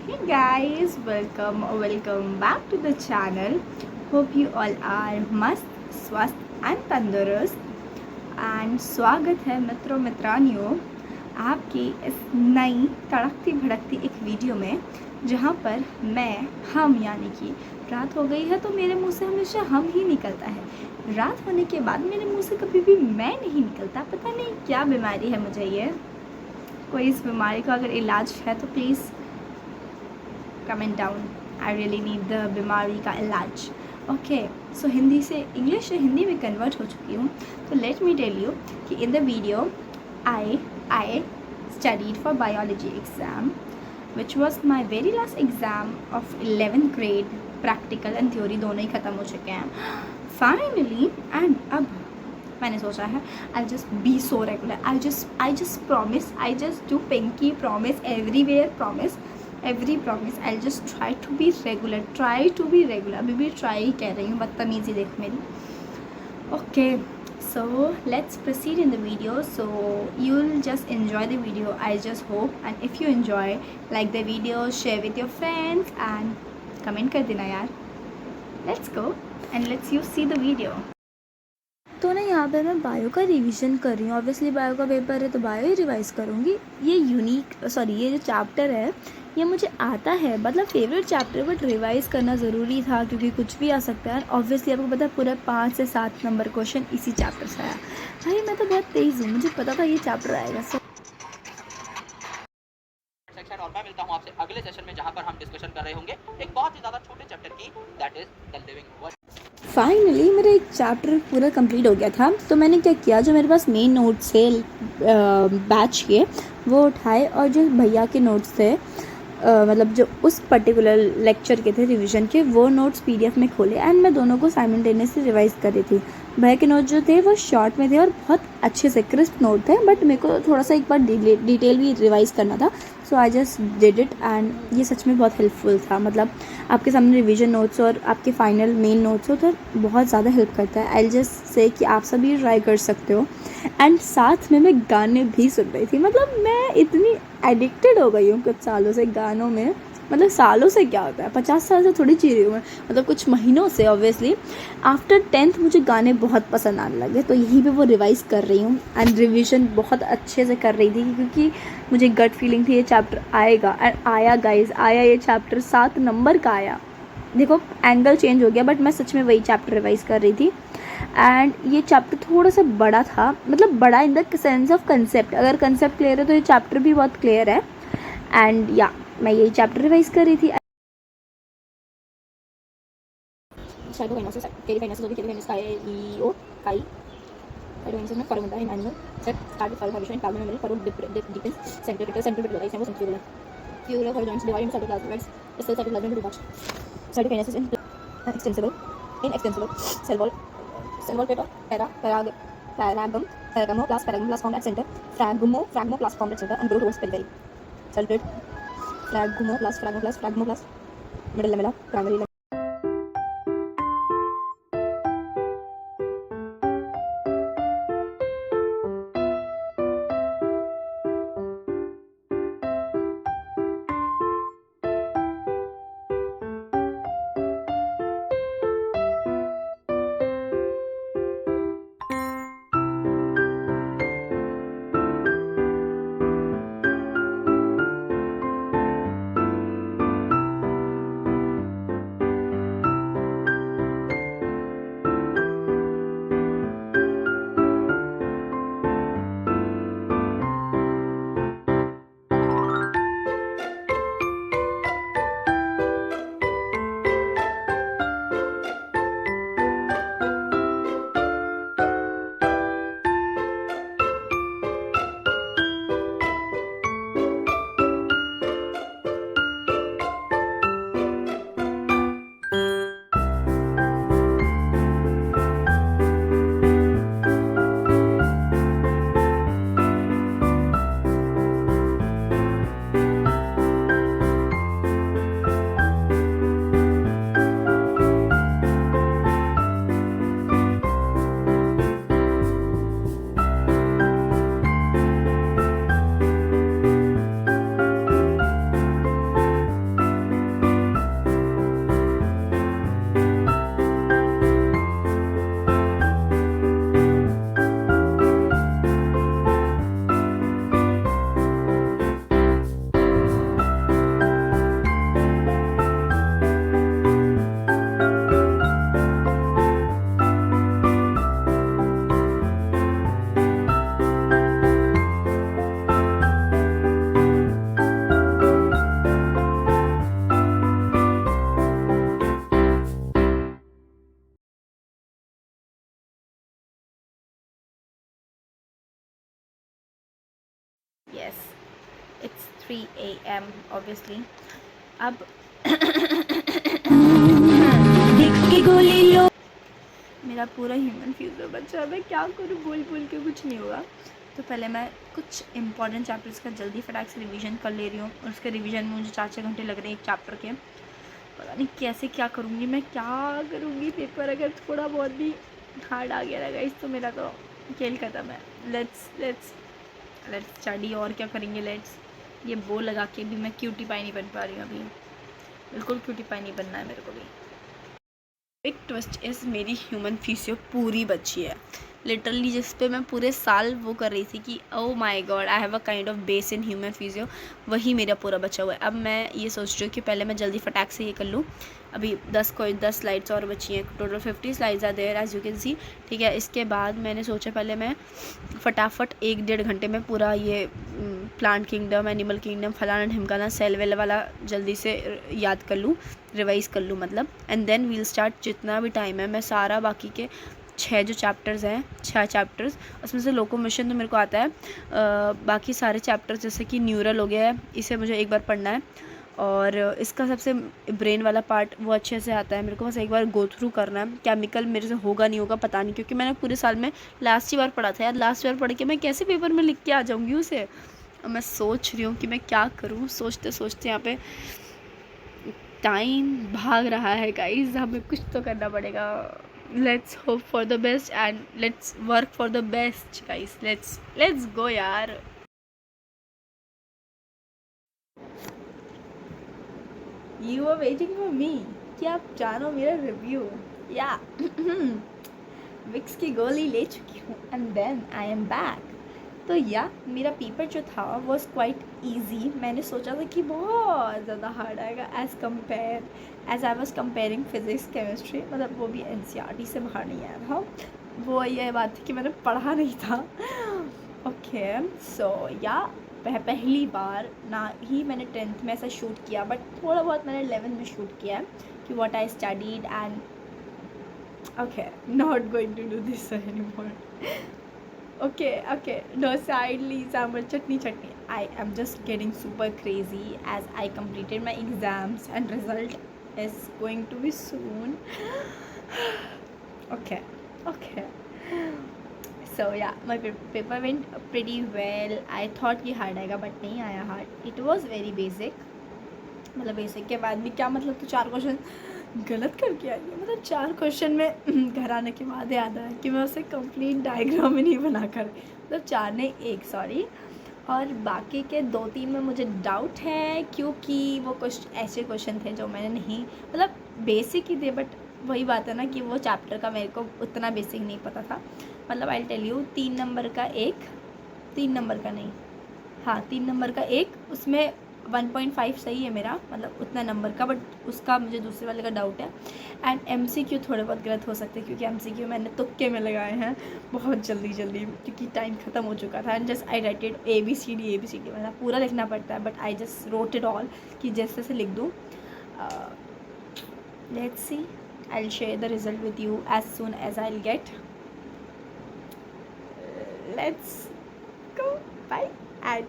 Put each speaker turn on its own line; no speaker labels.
Hey guys, welcome back to the channel. Hope you all are मस्त स्वस्थ and तंदुरुस्त and स्वागत है मित्रों मित्रानियों आपकी इस नई तड़कती भड़कती एक वीडियो में, जहाँ पर हम यानी कि रात हो गई है तो मेरे मुंह से हमेशा हम ही निकलता है। रात होने के बाद मेरे मुंह से कभी भी मैं नहीं निकलता। पता नहीं क्या बीमारी है मुझे ये। कोई इस बीमारी का अगर इलाज है तो please comment down. I really need the बीमारी का इलाज। ओके, सो हिंदी से इंग्लिश से हिंदी में कन्वर्ट हो चुकी हूँ। तो लेट मी टेल यू कि in the video I studied for biology exam which was my very last exam of 11th grade. Practical and theory दोनों ही ख़त्म हो चुके हैं फाइनली। एंड अब मैंने सोचा है I just be so regular. I just promise, I just do pinky promise, everywhere promise, every promise. I just try to be regular. अभी भी ट्राई कह रही हूँ, बदतमीज़ी देख मेरी। Okay, so let's proceed in the video. So you'll just enjoy the video, I just hope. And if you enjoy, like the video, share with your friends and comment कर देना यार। Let's go and let's you see the video.
तो ना यहाँ पे मैं bio का revision कर रही हूँ। ऑब्वियसली बायो का पेपर है तो बायो ही रिवाइज़ करूँगी। ये जो चैप्टर है ये मुझे आता है, मतलब फेवरेट चैप्टर, बट रिवाइज़ करना ज़रूरी था क्योंकि कुछ भी आ सकता है। ऑब्वियसली आपको पता है पूरा 5 से 7 नंबर क्वेश्चन इसी चैप्टर से आया। भाई मैं तो बहुत तेज़ हूँ, मुझे पता था ये चैप्टर आएगा।
सेक्शन और मैं मिलता हूं आपसे अगले सेशन में, जहां पर हम डिस्कशन कर रहे होंगे एक बहुत ही ज़्यादा छोटे चैप्टर की, that is the living world.
Finally मेरा एक चैप्टर पूरा कंप्लीट हो गया था। तो मैंने क्या किया, जो मेरे पास मेन नोट्स थे बैच के वो उठाए, और जो भैया के नोट्स थे मतलब जो उस पर्टिकुलर लेक्चर के थे रिवीजन के, वो नोट्स पीडीएफ में खोले एंड मैं दोनों को साइमल्टेनियसली रिवाइज़ कर रही थी। भैया के नोट जो थे वो शॉर्ट में थे और बहुत अच्छे से क्रिस्प नोट थे, बट मेरे को थोड़ा सा एक बार डिटेल भी रिवाइज़ करना था। So I just did it and ये सच में बहुत हेल्पफुल था। मतलब आपके सामने रिवीजन नोट्स और आपके फाइनल मेन नोट्स हो तो बहुत ज़्यादा हेल्प करता है। आई जस्ट से कि आप सभी ट्राई कर सकते हो। एंड साथ में मैं गाने भी सुन रही थी। मतलब मैं इतनी एडिक्टेड हो गई हूँ कुछ सालों से गानों में। मतलब सालों से क्या होता है, 50 साल से थोड़ी जी रही हूँ मैं, मतलब कुछ महीनों से। ऑब्वियसली आफ्टर 10th मुझे गाने बहुत पसंद आने लगे, तो यहीं पे वो रिवाइज़ कर रही हूँ एंड रिवीजन बहुत अच्छे से कर रही थी क्योंकि मुझे गट फीलिंग थी ये चैप्टर आएगा। एंड आया गाइज, आया। ये चैप्टर 7 नंबर का आया। देखो एंगल चेंज हो गया, बट मैं सच में वही चैप्टर रिवाइज़ कर रही थी। एंड ये चैप्टर थोड़ा सा बड़ा था, मतलब बड़ा in the sense of concept. अगर कंसेप्ट क्लियर है तो ये चैप्टर भी बहुत क्लियर है। एंड या मैं यही चैप्टर रिवाइज़ कर रही थी। cell wall paper, paragum, paragamo plus formed at center, fragmo plus formed at center and grow towards periphery. Salted fragmo plus middle lamella, primary lamella.
3 AM obviously. अब मेरा पूरा ह्यूमन फ्यूज़र बचा है, मैं क्या करूँ, बोल बोल के कुछ नहीं होगा। तो पहले मैं कुछ इंपॉर्टेंट चैप्टर्स का जल्दी फटाक से रिवीजन कर ले रही हूँ, और उसके रिवीजन में मुझे 4-6 घंटे लग रहे हैं एक चैप्टर के। पता नहीं कैसे क्या करूँगी, मैं क्या करूँगी। पेपर अगर थोड़ा बहुत भी हार्ड आ गया रहेगा इस, तो मेरा तो खेल ख़त्म है। लेट्स स्टडी, और क्या करेंगे। ये बो लगा के भी मैं क्यूटी पाई नहीं बन पा रही हूँ अभी, बिल्कुल क्यूटी पाई नहीं बनना है मेरे को भी। बिग ट्विस्ट इज़ मेरी ह्यूमन फिजियो पूरी बची है लिटरली, जिस पे मैं पूरे साल वो कर रही थी कि oh my God I have a kind of base in human physio, वही मेरा पूरा बचा हुआ है। अब मैं ये सोच रही हूँ कि पहले मैं जल्दी फटाक से ये कर लूँ। अभी 10 स्लाइड्स और बची हैं, total 50 slides are there as you can see, ठीक है। इसके बाद मैंने सोचा पहले मैं फटाफट 1-1.5 घंटे में पूरा ये प्लांट किंगडम, एनिमल किंगडम, फलाना ढिमकाना, सेल वेल वाला जल्दी से याद कर लूँ, रिवाइज़ कर लूँ मतलब। एंड देन वील स्टार्ट, जितना भी टाइम है मैं सारा बाकी के 6 जो चैप्टर्स हैं, 6 चैप्टर्स, उसमें से लोकोमोशन तो मेरे को आता है। बाकी सारे चैप्टर्स जैसे कि न्यूरल हो गया है, इसे मुझे एक बार पढ़ना है, और इसका सबसे ब्रेन वाला पार्ट वो अच्छे से आता है मेरे को, बस एक बार गो थ्रू करना है। केमिकल मेरे से होगा नहीं होगा पता नहीं, क्योंकि मैंने पूरे साल में लास्ट ही बार पढ़ा था यार। लास्ट बार पढ़ के मैं कैसे पेपर में लिख के आ जाऊँगी उसे। अब मैं सोच रही हूँ कि मैं क्या करूँ, सोचते सोचते यहाँ पे टाइम भाग रहा है गाइज, हमें कुछ तो करना पड़ेगा। Let's hope for the best and let's work for the best guys. Let's go यार। You are waiting for me, कि आप जानो मेरा रिव्यू या विक्स की गोली ले चुकी हूँ and then I am back. तो या मेरा पेपर जो था वॉज क्वाइट ईजी। मैंने सोचा था कि बहुत ज़्यादा हार्ड आएगा as I was comparing physics chemistry, मतलब वो भी NCERT से बाहर नहीं आया था। वो ये बात थी कि मैंने पढ़ा नहीं था। ओके सो या पहली बार ना ही मैंने 10th में ऐसा शूट किया, बट थोड़ा बहुत मैंने 11th में शूट किया है कि what I studied and okay not going to do this anymore. Okay, no sadly sambar chutney. I am just getting super crazy as I completed my exams and result is going to be soon. Okay. So yeah, my paper went pretty well. I thought कि hard आएगा but नहीं आया hard. It was very basic. मतलब basic के बाद भी क्या मतलब, तो 4 क्वेश्चन गलत करके आई है। मतलब 4 क्वेश्चन में घर आने के बाद याद आया कि मैं उसे कंप्लीट डायग्राम ही नहीं बना कर, मतलब 4 नहीं 1 सॉरी, और बाकी के 2-3 में मुझे डाउट है, क्योंकि वो कुछ ऐसे क्वेश्चन थे जो मैंने नहीं, मतलब बेसिक ही थे, बट वही बात है ना कि वो चैप्टर का मेरे को उतना बेसिक नहीं पता था। मतलब आई टेल यू 3 नंबर का एक, 3 नंबर का नहीं, हाँ 3 नंबर का एक, उसमें 1.5 सही है मेरा, मतलब उतना नंबर का, बट उसका मुझे दूसरे वाले का डाउट है। एंड MCQ थोड़े बहुत गलत हो सकते हैं, क्योंकि MCQ मैंने तुक्के में लगाए हैं बहुत जल्दी क्योंकि टाइम ख़त्म हो चुका था। And just I writed ABCD मतलब पूरा लिखना पड़ता है, but I just wrote it all कि जैसे से लिख दूँ। Let's see, I will share the result with you as soon as I will get. Let's go bye and